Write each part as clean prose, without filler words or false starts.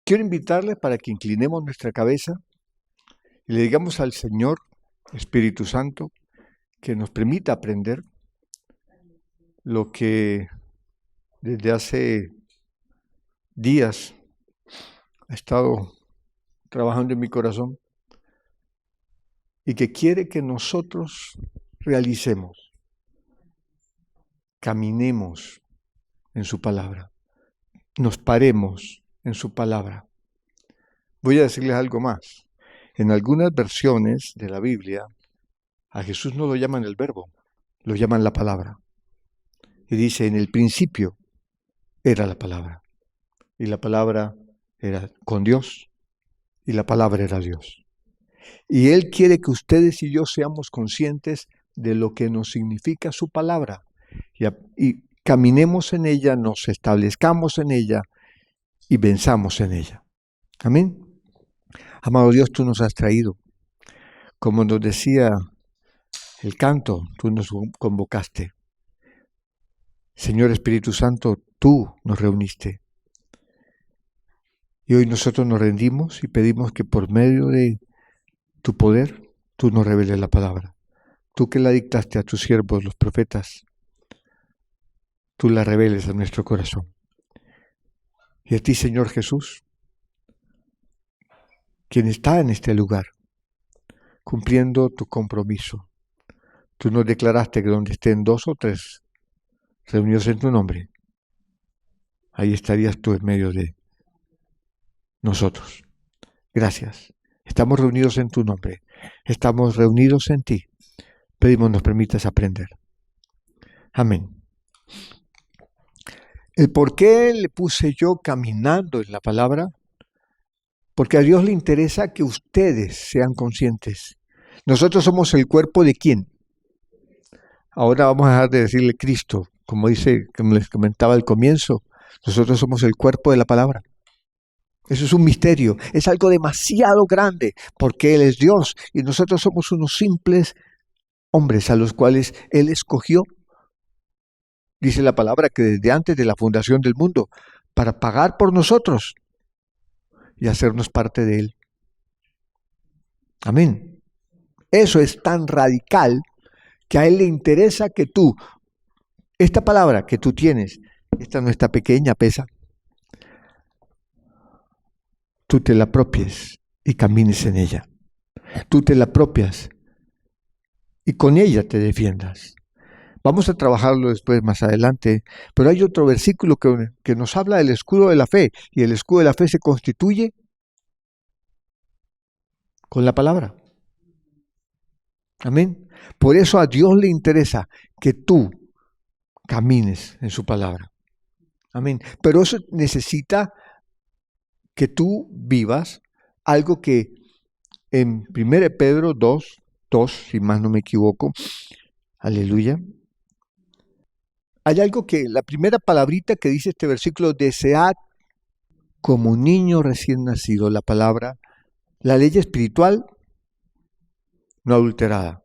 Quiero invitarles para que inclinemos nuestra cabeza y le digamos al Señor, Espíritu Santo, que nos permita aprender lo que desde hace días ha estado trabajando en mi corazón y que quiere que nosotros realicemos, caminemos en su palabra, nos paremos en su palabra. Voy a decirles algo más. En algunas versiones de la Biblia, a Jesús no lo llaman el verbo, lo llaman la palabra. Y dice, en el principio era la palabra. Y la palabra era con Dios. Y la palabra era Dios. Y Él quiere que ustedes y yo seamos conscientes de lo que nos significa su palabra. Y caminemos en ella, nos establezcamos en ella y venzamos en ella. Amén. Amado Dios, tú nos has traído. Como nos decía el canto, tú nos convocaste. Señor Espíritu Santo, tú nos reuniste. Y hoy nosotros nos rendimos y pedimos que por medio de tu poder, tú nos reveles la palabra. Tú que la dictaste a tus siervos, los profetas, tú la reveles a nuestro corazón. Y a ti, Señor Jesús, quien está en este lugar, cumpliendo tu compromiso. Tú nos declaraste que donde estén 2 o 3 reunidos en tu nombre, ahí estarías tú en medio de nosotros. Gracias. Estamos reunidos en tu nombre. Estamos reunidos en ti. Pedimos nos permitas aprender. Amén. ¿El por qué le puse yo caminando en la palabra? Porque a Dios le interesa que ustedes sean conscientes. Nosotros somos el cuerpo de ¿quién? Ahora vamos a dejar de decirle Cristo, como les comentaba al comienzo. Nosotros somos el cuerpo de la palabra. Eso es un misterio, es algo demasiado grande, porque Él es Dios y nosotros somos unos simples hombres a los cuales Él escogió. Dice la palabra que desde antes de la fundación del mundo, para pagar por nosotros y hacernos parte de Él. Amén. Eso es tan radical que a Él le interesa que tú, esta palabra que tú tienes, esta no está pequeña, pesa, tú te la apropies y camines en ella. Tú te la apropias y con ella te defiendas. Vamos a trabajarlo después, más adelante, pero hay otro versículo que nos habla del escudo de la fe, y el escudo de la fe se constituye con la palabra. Amén. Por eso a Dios le interesa que tú camines en su palabra. Amén. Pero eso necesita que tú vivas algo que en 1 Pedro 2, si más no me equivoco, aleluya, hay algo que, la primera palabrita que dice este versículo, desead como un niño recién nacido, la palabra, la ley espiritual no adulterada,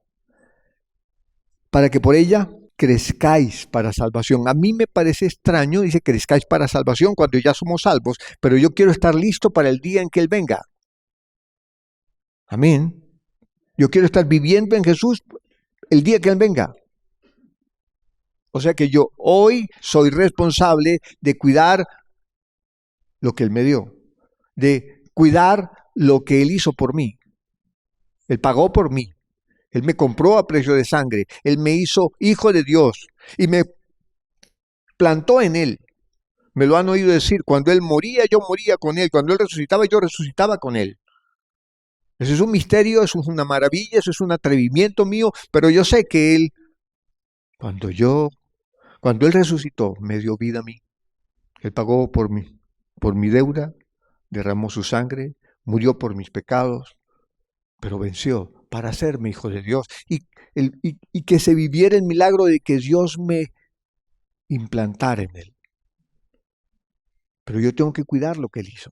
para que por ella crezcáis para salvación. A mí me parece extraño, dice crezcáis para salvación cuando ya somos salvos, pero yo quiero estar listo para el día en que Él venga. Amén. Yo quiero estar viviendo en Jesús el día que Él venga. O sea que yo hoy soy responsable de cuidar lo que Él me dio, de cuidar lo que Él hizo por mí. Él pagó por mí. Él me compró a precio de sangre. Él me hizo hijo de Dios y me plantó en Él. Me lo han oído decir, cuando Él moría, yo moría con Él. Cuando Él resucitaba, yo resucitaba con Él. Eso es un misterio, eso es una maravilla, eso es un atrevimiento mío, pero yo sé que Él, cuando Él resucitó, me dio vida a mí. Él pagó por mi deuda, derramó su sangre, murió por mis pecados, pero venció para hacerme hijo de Dios y que se viviera el milagro de que Dios me implantara en Él. Pero yo tengo que cuidar lo que Él hizo.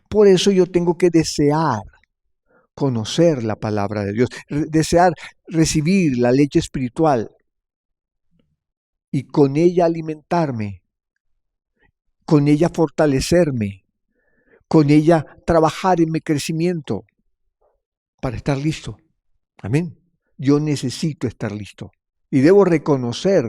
Por eso yo tengo que desear conocer la palabra de Dios, desear recibir la leche espiritual y con ella alimentarme, con ella fortalecerme, con ella trabajar en mi crecimiento para estar listo. Amén. Yo necesito estar listo. Y debo reconocer,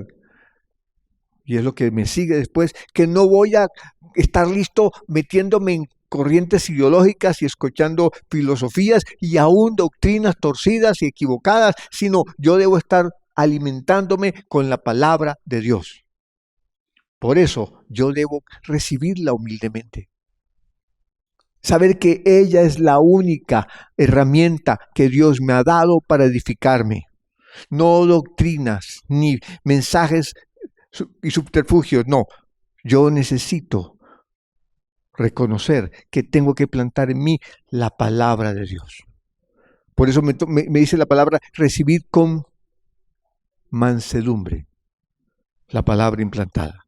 y es lo que me sigue después, que no voy a estar listo metiéndome en corrientes ideológicas y escuchando filosofías y aún doctrinas torcidas y equivocadas, sino yo debo estar alimentándome con la palabra de Dios. Por eso yo debo recibirla humildemente. Saber que ella es la única herramienta que Dios me ha dado para edificarme. No doctrinas ni mensajes y subterfugios, no. Yo necesito reconocer que tengo que plantar en mí la palabra de Dios. Por eso me dice la palabra recibir con mansedumbre, la palabra implantada.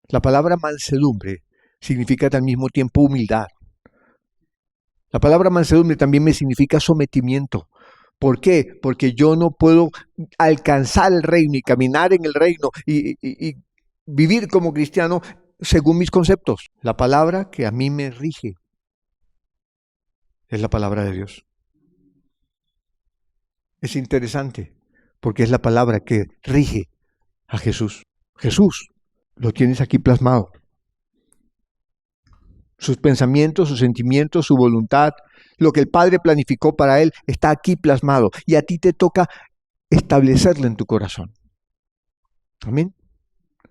La palabra mansedumbre significa al mismo tiempo humildad. La palabra mansedumbre también me significa sometimiento. ¿Por qué? Porque yo no puedo alcanzar el reino y caminar en el reino y vivir como cristiano según mis conceptos. La palabra que a mí me rige es la palabra de Dios. Es interesante porque es la palabra que rige a Jesús. Jesús, lo tienes aquí plasmado. Sus pensamientos, sus sentimientos, su voluntad, lo que el Padre planificó para él está aquí plasmado y a ti te toca establecerlo en tu corazón. Amén.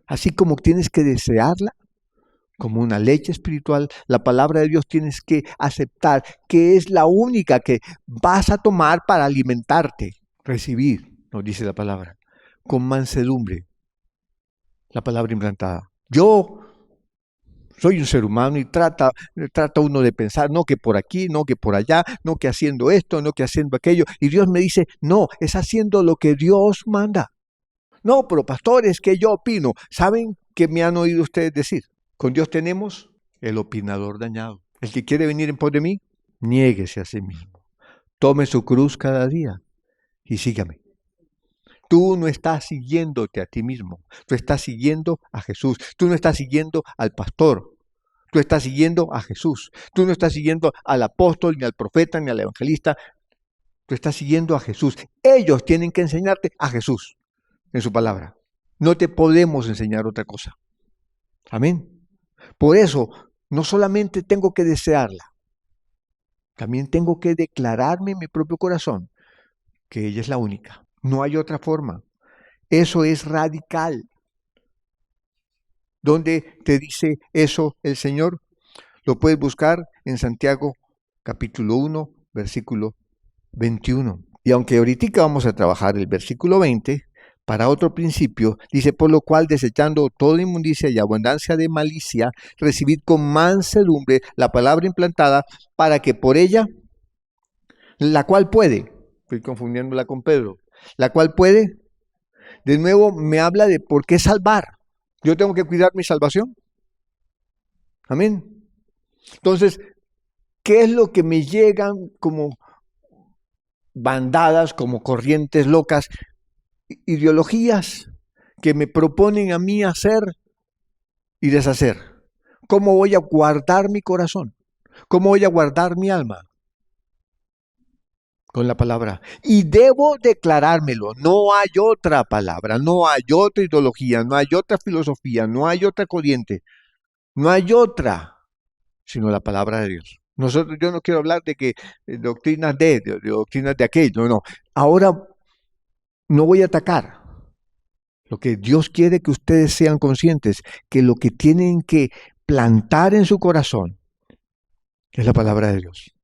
Así como tienes que desearla como una leche espiritual, la palabra de Dios tienes que aceptar que es la única que vas a tomar para alimentarte, recibir, nos dice la palabra, con mansedumbre, la palabra implantada. Yo soy un ser humano y trata uno de pensar, no que por aquí, no que por allá, no que haciendo esto, no que haciendo aquello. Y Dios me dice, no, es haciendo lo que Dios manda. No, pero pastores, que yo opino. ¿Saben qué me han oído ustedes decir? Con Dios tenemos el opinador dañado. El que quiere venir en pos de mí, niéguese a sí mismo. Tome su cruz cada día y sígame. Tú no estás siguiéndote a ti mismo, tú estás siguiendo a Jesús, tú no estás siguiendo al pastor, tú estás siguiendo a Jesús, tú no estás siguiendo al apóstol, ni al profeta, ni al evangelista, tú estás siguiendo a Jesús. Ellos tienen que enseñarte a Jesús en su palabra. No te podemos enseñar otra cosa. Amén. Por eso, no solamente tengo que desearla, también tengo que declararme en mi propio corazón que ella es la única. No hay otra forma. Eso es radical. ¿Dónde te dice eso el Señor? Lo puedes buscar en Santiago capítulo 1, versículo 21. Y aunque ahorita vamos a trabajar el versículo 20, para otro principio, dice, por lo cual desechando toda inmundicia y abundancia de malicia, recibid con mansedumbre la palabra implantada, para que por ella, la cual puede, estoy confundiéndola con Pedro, la cual puede, de nuevo me habla de por qué salvar. Yo tengo que cuidar mi salvación. Amén. Entonces, ¿qué es lo que me llegan como bandadas, como corrientes locas? Ideologías que me proponen a mí hacer y deshacer. ¿Cómo voy a guardar mi corazón? ¿Cómo voy a guardar mi alma? Con la palabra. Y debo declarármelo. No hay otra palabra, no hay otra ideología, no hay otra filosofía, no hay otra corriente, no hay otra, sino la palabra de Dios. Yo no quiero hablar de que doctrinas de doctrinas de aquello, no. Ahora no voy a atacar. Lo que Dios quiere que ustedes sean conscientes, que lo que tienen que plantar en su corazón es la palabra de Dios.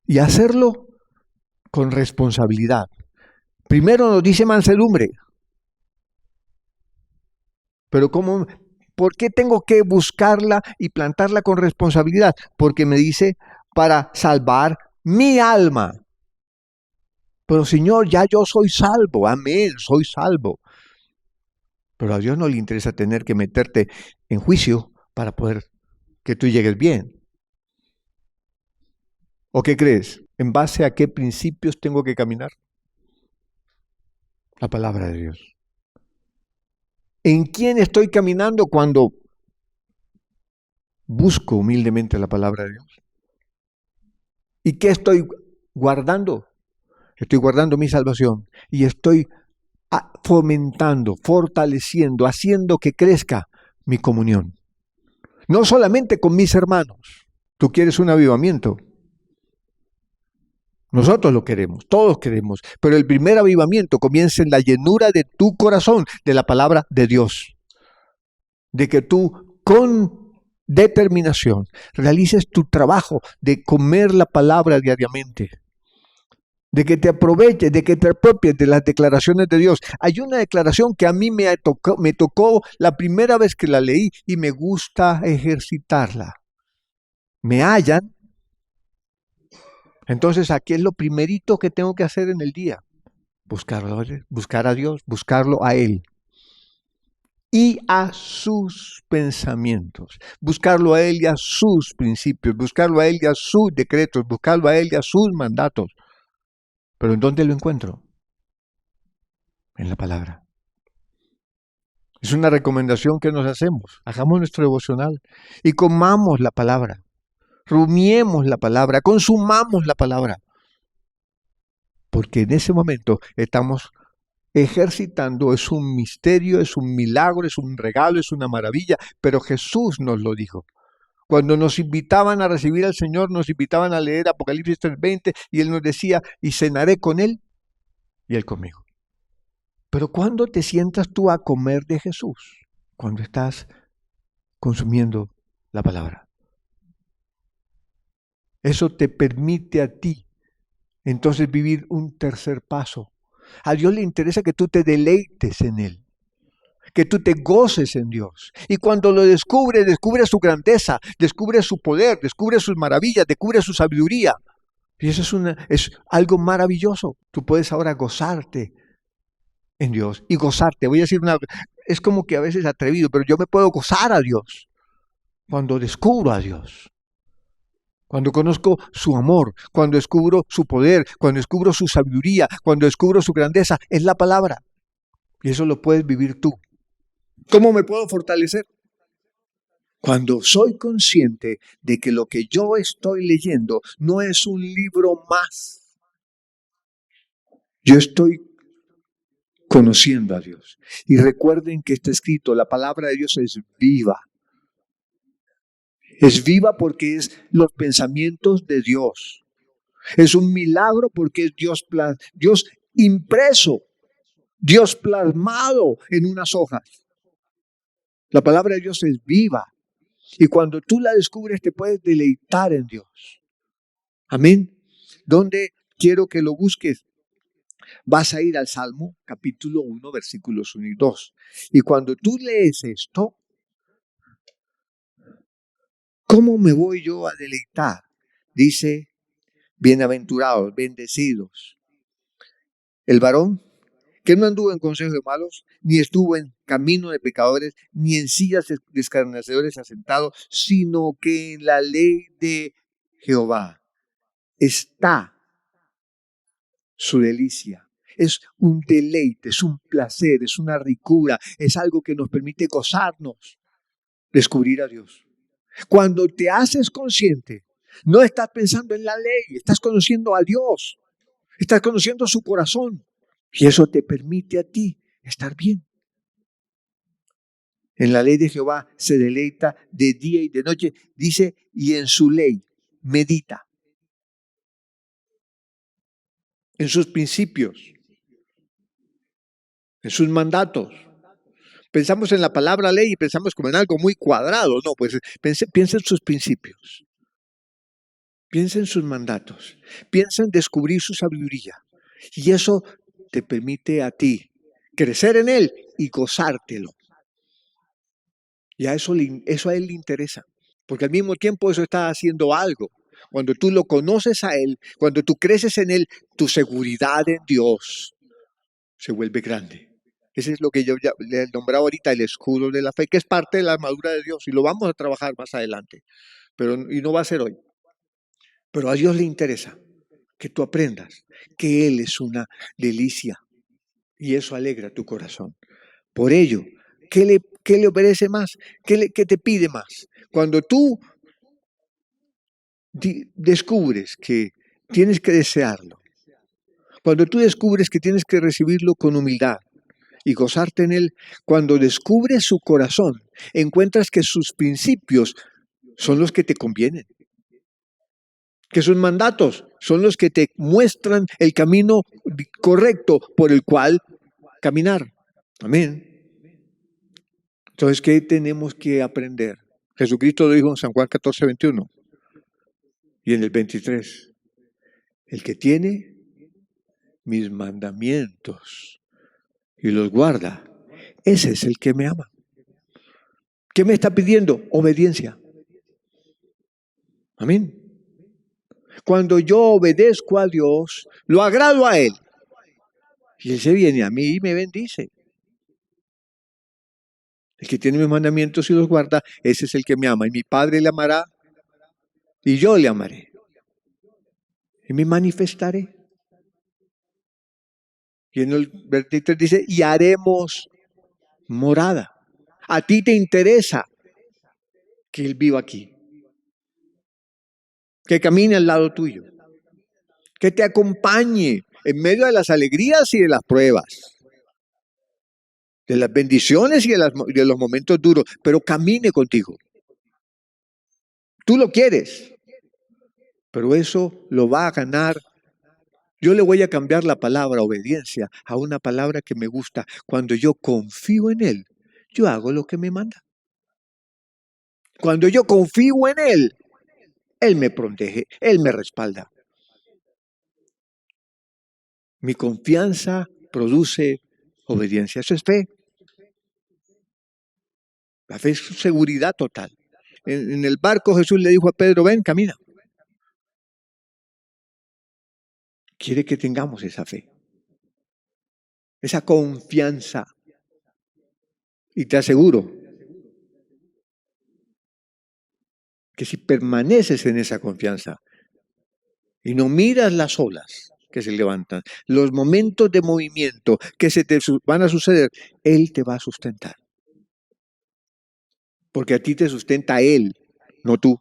Y hacerlo con responsabilidad. Primero nos dice mansedumbre. Pero ¿por qué tengo que buscarla y plantarla con responsabilidad? Porque me dice para salvar mi alma. Pero Señor, ya yo soy salvo. Amén, soy salvo. Pero a Dios no le interesa tener que meterte en juicio para poder que tú llegues bien. ¿O qué crees? ¿En base a qué principios tengo que caminar? La palabra de Dios. ¿En quién estoy caminando cuando busco humildemente la palabra de Dios. ¿Y qué estoy guardando? Estoy guardando mi salvación y estoy fomentando, fortaleciendo, haciendo que crezca mi comunión. No solamente con mis hermanos. Tú quieres un avivamiento. Nosotros lo queremos, todos queremos, pero el primer avivamiento comienza en la llenura de tu corazón de la palabra de Dios. De que tú con determinación realices tu trabajo de comer la palabra diariamente. De que te aproveches, de que te apropies de las declaraciones de Dios. Hay una declaración que a mí me tocó la primera vez que la leí y me gusta ejercitarla. Me hallan. Entonces aquí es lo primerito que tengo que hacer en el día. Buscar a Dios, buscarlo a Él. Y a sus pensamientos. Buscarlo a Él y a sus principios. Buscarlo a Él y a sus decretos. Buscarlo a Él y a sus mandatos. ¿Pero en dónde lo encuentro? En la palabra. Es una recomendación que nos hacemos. Hagamos nuestro devocional y comamos la palabra. Rumiemos la palabra. Consumamos la palabra. Porque en ese momento estamos ejercitando, es un misterio, es un milagro, es un regalo, es una maravilla, pero Jesús nos lo dijo. Cuando nos invitaban a recibir al Señor, nos invitaban a leer Apocalipsis 3:20 y Él nos decía, y cenaré con Él y Él conmigo. Pero ¿cuándo te sientas tú a comer de Jesús? Cuando estás consumiendo la palabra. Eso te permite a ti entonces vivir un tercer paso. A Dios le interesa que tú te deleites en Él, que tú te goces en Dios. Y cuando lo descubres, descubres su grandeza, descubres su poder, descubres sus maravillas, descubres su sabiduría. Y eso es algo maravilloso. Tú puedes ahora gozarte en Dios y gozarte. Voy a decir es como que a veces atrevido, pero yo me puedo gozar a Dios cuando descubro a Dios. Cuando conozco su amor, cuando descubro su poder, cuando descubro su sabiduría, cuando descubro su grandeza, es la palabra. Y eso lo puedes vivir tú. ¿Cómo me puedo fortalecer? Cuando soy consciente de que lo que yo estoy leyendo no es un libro más. Yo estoy conociendo a Dios. Y recuerden que está escrito, la palabra de Dios es viva. Es viva porque es los pensamientos de Dios. Es un milagro porque es Dios impreso, Dios plasmado en unas hojas. La palabra de Dios es viva. Y cuando tú la descubres te puedes deleitar en Dios. Amén. ¿Dónde quiero que lo busques? Vas a ir al Salmo capítulo 1, versículos 1 y 2. Y cuando tú lees esto, ¿cómo me voy yo a deleitar? Dice, bienaventurados, bendecidos. El varón que no anduvo en consejo de malos, ni estuvo en camino de pecadores, ni en sillas de escarnecedores asentado, sino que en la ley de Jehová está su delicia. Es un deleite, es un placer, es una ricura, es algo que nos permite gozarnos, descubrir a Dios. Cuando te haces consciente, no estás pensando en la ley, estás conociendo a Dios, estás conociendo su corazón. Y eso te permite a ti estar bien. En la ley de Jehová se deleita de día y de noche, dice, y en su ley medita. En sus principios, en sus mandatos. Pensamos en la palabra ley y pensamos como en algo muy cuadrado. No, pues piensa en sus principios. Piensa en sus mandatos. Piensa en descubrir su sabiduría. Y eso te permite a ti crecer en Él y gozártelo. Y eso a Él le interesa. Porque al mismo tiempo eso está haciendo algo. Cuando tú lo conoces a Él, cuando tú creces en Él, tu seguridad en Dios se vuelve grande. Ese es lo que yo ya le nombraba ahorita el escudo de la fe, que es parte de la armadura de Dios. Y lo vamos a trabajar más adelante. Y no va a ser hoy. Pero a Dios le interesa que tú aprendas que Él es una delicia. Y eso alegra tu corazón. Por ello, ¿qué le obedece más? ¿Qué te pide más? Cuando tú descubres que tienes que desearlo, cuando tú descubres que tienes que recibirlo con humildad y gozarte en él, cuando descubres su corazón, encuentras que sus principios son los que te convienen, que sus mandatos son los que te muestran el camino correcto por el cual caminar. Amén. Entonces, ¿qué tenemos que aprender? Jesucristo lo dijo en San Juan 14:21 y en el 23. El que tiene mis mandamientos y los guarda, ese es el que me ama. ¿Qué me está pidiendo? Obediencia. Amén. Cuando yo obedezco a Dios, lo agrado a Él. Y Él se viene a mí y me bendice. El que tiene mis mandamientos y los guarda, ese es el que me ama. Y mi Padre le amará y yo le amaré. Y me manifestaré. Y en el versículo dice, y haremos morada. A ti te interesa que Él viva aquí. Que camine al lado tuyo. Que te acompañe en medio de las alegrías y de las pruebas. De las bendiciones y de los momentos duros. Pero camine contigo. Tú lo quieres. Pero eso lo va a ganar. Yo le voy a cambiar la palabra obediencia a una palabra que me gusta. Cuando yo confío en Él, yo hago lo que me manda. Cuando yo confío en Él, Él me protege, Él me respalda. Mi confianza produce obediencia. Eso es fe. La fe es seguridad total. En el barco Jesús le dijo a Pedro, ven, camina. Quiere que tengamos esa fe, esa confianza. Y te aseguro que si permaneces en esa confianza y no miras las olas que se levantan, los momentos de movimiento que se te van a suceder, Él te va a sustentar. Porque a ti te sustenta Él, no tú.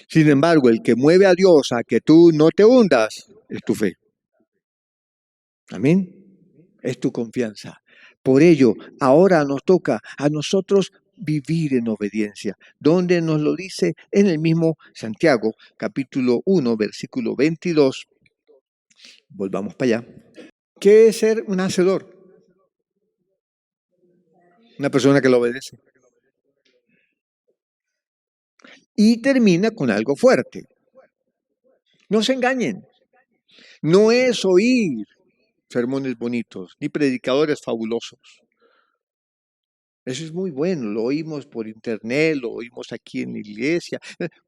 Sin embargo, el que mueve a Dios a que tú no te hundas es tu fe. Amén. Es tu confianza. Por ello, ahora nos toca a nosotros vivir en obediencia. ¿Dónde nos lo dice? En el mismo Santiago, capítulo 1, versículo 22. Volvamos para allá. ¿Qué es ser un hacedor? Una persona que lo obedece. Y termina con algo fuerte. No se engañen. No es oír sermones bonitos, ni predicadores fabulosos. Eso es muy bueno, lo oímos por internet, lo oímos aquí en la iglesia.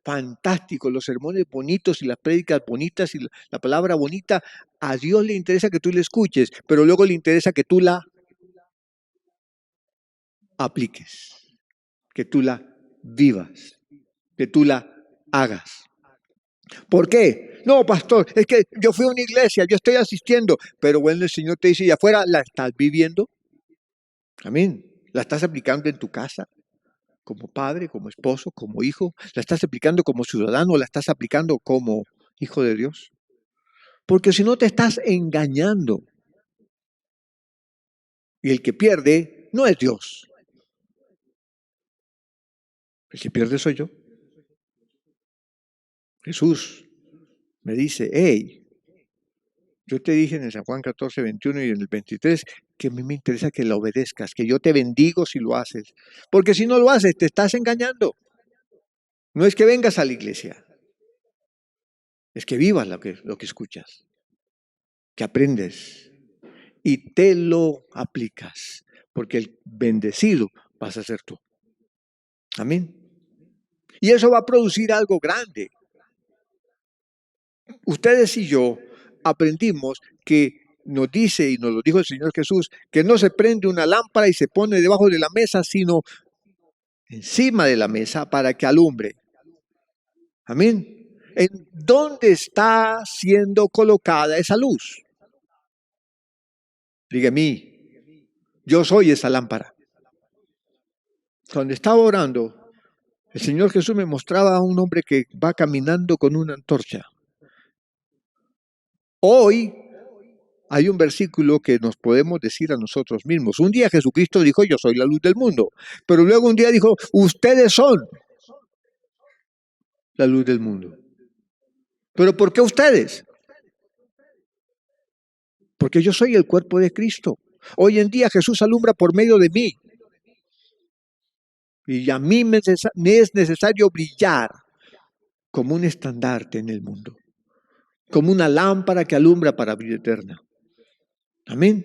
Fantástico, los sermones bonitos y las prédicas bonitas y la palabra bonita. A Dios le interesa que tú la escuches, pero luego le interesa que tú la apliques, que tú la vivas, que tú la hagas. ¿Por qué? No, pastor, es que yo fui a una iglesia, yo estoy asistiendo, pero bueno, el Señor te dice, ¿y afuera la estás viviendo? Amén. ¿La estás aplicando en tu casa? Como padre, como esposo, como hijo. ¿La estás aplicando como ciudadano? ¿La estás aplicando como hijo de Dios? Porque si no te estás engañando. Y el que pierde no es Dios. El que pierde soy yo. Jesús me dice, hey, yo te dije en el San Juan 14:21 y en el 23 que a mí me interesa que la obedezcas, que yo te bendigo si lo haces. Porque si no lo haces, te estás engañando. No es que vengas a la iglesia, es que vivas lo que escuchas, que aprendes y te lo aplicas, porque el bendecido vas a ser tú. Amén. Y eso va a producir algo grande. Ustedes y yo aprendimos que nos dice, y nos lo dijo el Señor Jesús, que no se prende una lámpara y se pone debajo de la mesa, sino encima de la mesa para que alumbre. Amén. ¿En dónde está siendo colocada esa luz? Dígame, yo soy esa lámpara. Cuando estaba orando, el Señor Jesús me mostraba a un hombre que va caminando con una antorcha. Hoy hay un versículo que nos podemos decir a nosotros mismos. Un día Jesucristo dijo, yo soy la luz del mundo. Pero luego un día dijo, ustedes son la luz del mundo. ¿Pero por qué ustedes? Porque yo soy el cuerpo de Cristo. Hoy en día Jesús alumbra por medio de mí. Y a mí me es necesario brillar como un estandarte en el mundo. Como una lámpara que alumbra para vida eterna. Amén.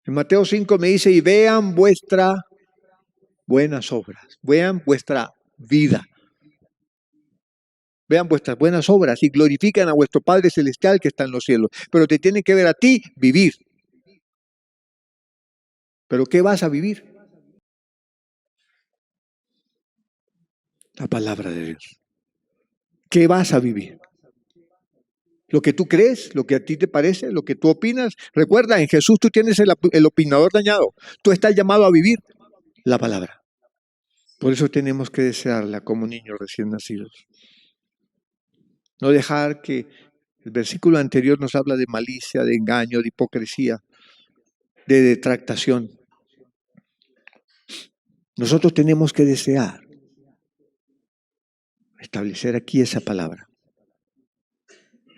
En Mateo 5 me dice, y vean vuestras buenas obras. Vean vuestra vida. Vean vuestras buenas obras y glorifican a vuestro Padre Celestial que está en los cielos. Pero te tiene que ver a ti vivir. ¿Pero qué vas a vivir? La palabra de Dios. ¿Qué vas a vivir? Lo que tú crees, lo que a ti te parece, lo que tú opinas. Recuerda, en Jesús tú tienes el opinador dañado. Tú estás llamado a vivir la palabra. Por eso tenemos que desearla como niños recién nacidos. No dejar que el versículo anterior nos habla de malicia, de engaño, de hipocresía, de detractación. Nosotros tenemos que desear establecer aquí esa palabra.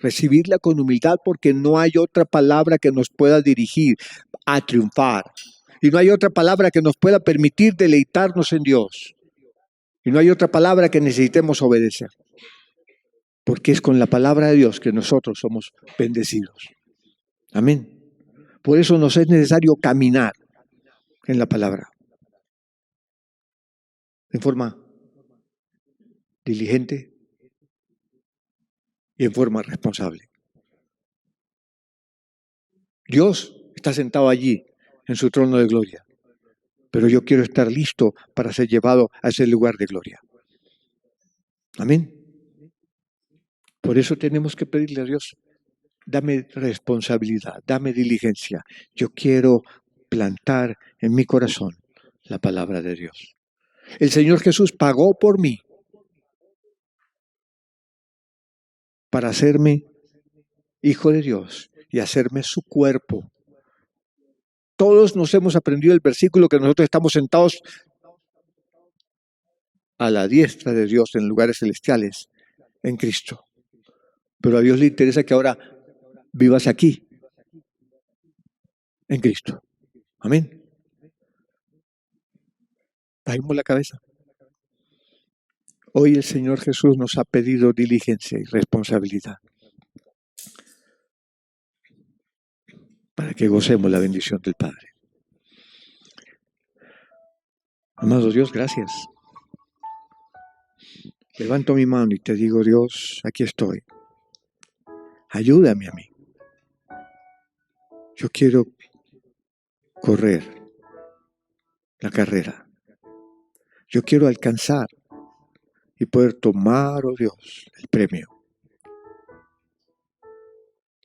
Recibirla con humildad porque no hay otra palabra que nos pueda dirigir a triunfar. Y no hay otra palabra que nos pueda permitir deleitarnos en Dios. Y no hay otra palabra que necesitemos obedecer. Porque es con la palabra de Dios que nosotros somos bendecidos. Amén. Por eso nos es necesario caminar en la palabra. En forma diligente y en forma responsable. Dios está sentado allí en su trono de gloria, pero yo quiero estar listo para ser llevado a ese lugar de gloria. Amén. Por eso tenemos que pedirle a Dios, dame responsabilidad, dame diligencia. Yo quiero plantar en mi corazón la palabra de Dios. El Señor Jesús pagó por mí para hacerme hijo de Dios y hacerme su cuerpo. Todos nos hemos aprendido el versículo que nosotros estamos sentados a la diestra de Dios en lugares celestiales, en Cristo. Pero a Dios le interesa que ahora vivas aquí, en Cristo. Amén. Bajemos la cabeza. Hoy el Señor Jesús nos ha pedido diligencia y responsabilidad para que gocemos la bendición del Padre. Amado Dios, gracias. Levanto mi mano y te digo, Dios, aquí estoy. Ayúdame a mí. Yo quiero correr la carrera. Yo quiero alcanzar y poder tomar, oh Dios, el premio.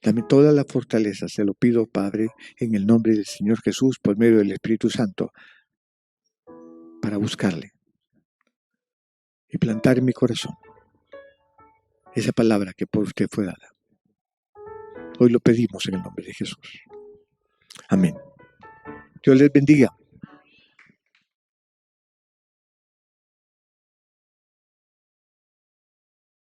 Dame toda la fortaleza, se lo pido, Padre, en el nombre del Señor Jesús, por medio del Espíritu Santo, para buscarle y plantar en mi corazón esa palabra que por usted fue dada. Hoy lo pedimos en el nombre de Jesús. Amén. Dios les bendiga.